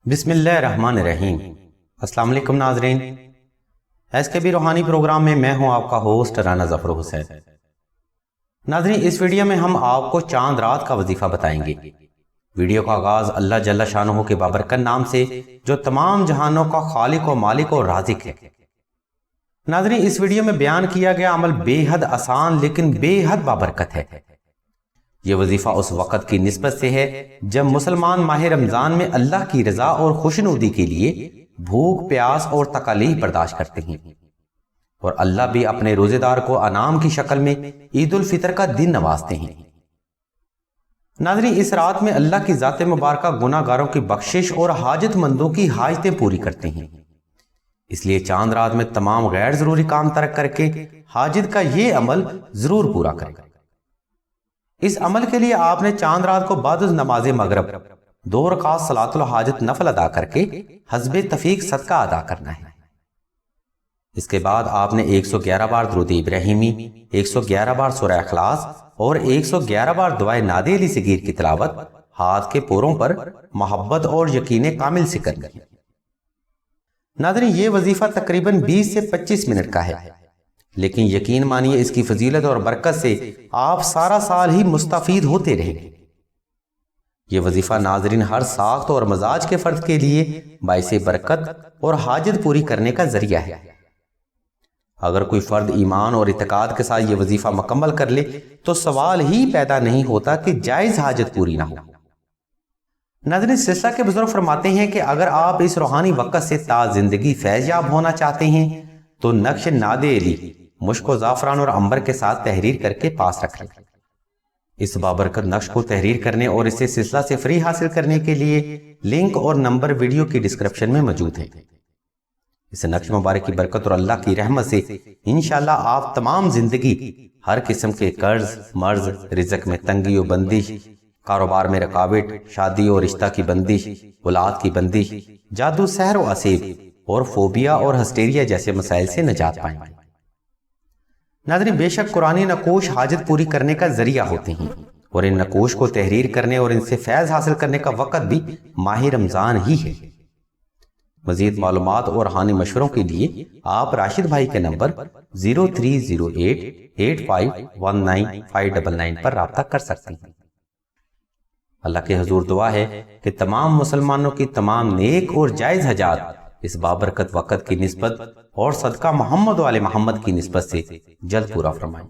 بسم اللہ الرحمن الرحیم۔ السلام علیکم ناظرین، ایس کے بی روحانی پروگرام میں میں ہوں آپ کا ہوسٹ رانا ظفر حسین۔ ناظرین، اس ویڈیو میں ہم آپ کو چاند رات کا وظیفہ بتائیں گے۔ ویڈیو کا آغاز اللہ جل شانہ کے بابرکت نام سے، جو تمام جہانوں کا خالق و مالک و رازق ہے۔ ناظرین، اس ویڈیو میں بیان کیا گیا عمل بے حد آسان لیکن بے حد بابرکت ہے۔ یہ وظیفہ اس وقت کی نسبت سے ہے جب مسلمان ماہ رمضان میں اللہ کی رضا اور خوشنودی کے لیے بھوک، پیاس اور تکالیف برداشت کرتے ہیں، اور اللہ بھی اپنے روزے دار کو انعام کی شکل میں عید الفطر کا دن نوازتے ہیں۔ ناظرین، اس رات میں اللہ کی ذات مبارکہ گناہ گاروں کی بخشش اور حاجت مندوں کی حاجتیں پوری کرتے ہیں۔ اس لیے چاند رات میں تمام غیر ضروری کام ترک کر کے حاجت کا یہ عمل ضرور پورا کریں۔ اس عمل کے لیے آپ نے چاند رات کو بعد از نماز مغرب 2 رکعت صلاۃ الحاجت نفل ادا کر کے حسب تفیق صدقہ ادا کرنا ہے۔ اس کے بعد آپ نے 111 بار درود ابراہیمی، 111 بار سورہ اخلاص اور 111 بار دعائے نادی علی صغیر کی تلاوت ہاتھ کے پوروں پر محبت اور یقین کامل سے کرنی ہے۔ ناظرین، یہ وظیفہ تقریباً 20 سے 25 منٹ کا ہے، لیکن یقین مانیے اس کی فضیلت اور برکت سے آپ سارا سال ہی مستفید ہوتے رہیں گے۔ یہ وظیفہ ناظرین ہر ساخت اور مزاج کے فرد کے لیے باعث برکت اور حاجت پوری کرنے کا ذریعہ ہے۔ اگر کوئی فرد ایمان اور اعتقاد کے ساتھ یہ وظیفہ مکمل کر لے تو سوال ہی پیدا نہیں ہوتا کہ جائز حاجت پوری نہ ہو۔ ناظرین، سلسلہ کے بزرگ فرماتے ہیں کہ اگر آپ اس روحانی وقت سے تا زندگی فیض یاب ہونا چاہتے ہیں تو نقش ناد علی مشک و زعفران اور عنبر کے ساتھ تحریر کر کے پاس رکھ لیں۔ اس بابرکت نقش کو تحریر کرنے اور اسے سلسلہ سے فری حاصل کرنے کے لیے لنک اور نمبر ویڈیو کی ڈسکرپشن میں موجود ہے۔ اس نقش مبارک کی برکت اور اللہ کی رحمت سے انشاءاللہ آپ تمام زندگی ہر قسم کے قرض، مرض، رزق میں تنگی و بندش، کاروبار میں رکاوٹ، شادی اور رشتہ کی بندش، اولاد کی بندش، جادو، سحر و عصیب اور فوبیا اور ہسٹیریا جیسے مسائل سے نجات پائیں گے۔ ناظرین، بے شک قرآنی نقوش حاجت پوری کرنے کا ذریعہ ہوتے ہیں، اور ان نقوش کو تحریر کرنے اور ان سے فیض حاصل کرنے کا وقت بھی ماہ رمضان ہی ہے۔ مزید معلومات اور روحانی مشوروں کے لیے آپ راشد بھائی کے نمبر 0308851959 پر رابطہ کر سکتے ہیں۔ اللہ کے حضور دعا ہے کہ تمام مسلمانوں کی تمام نیک اور جائز حاجات اس بابرکت وقت کی نسبت اور صدقہ محمد و آل محمد کی نسبت سے جلد پورا فرمائیں۔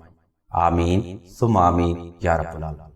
آمین ثم آمین یا رب العالمین۔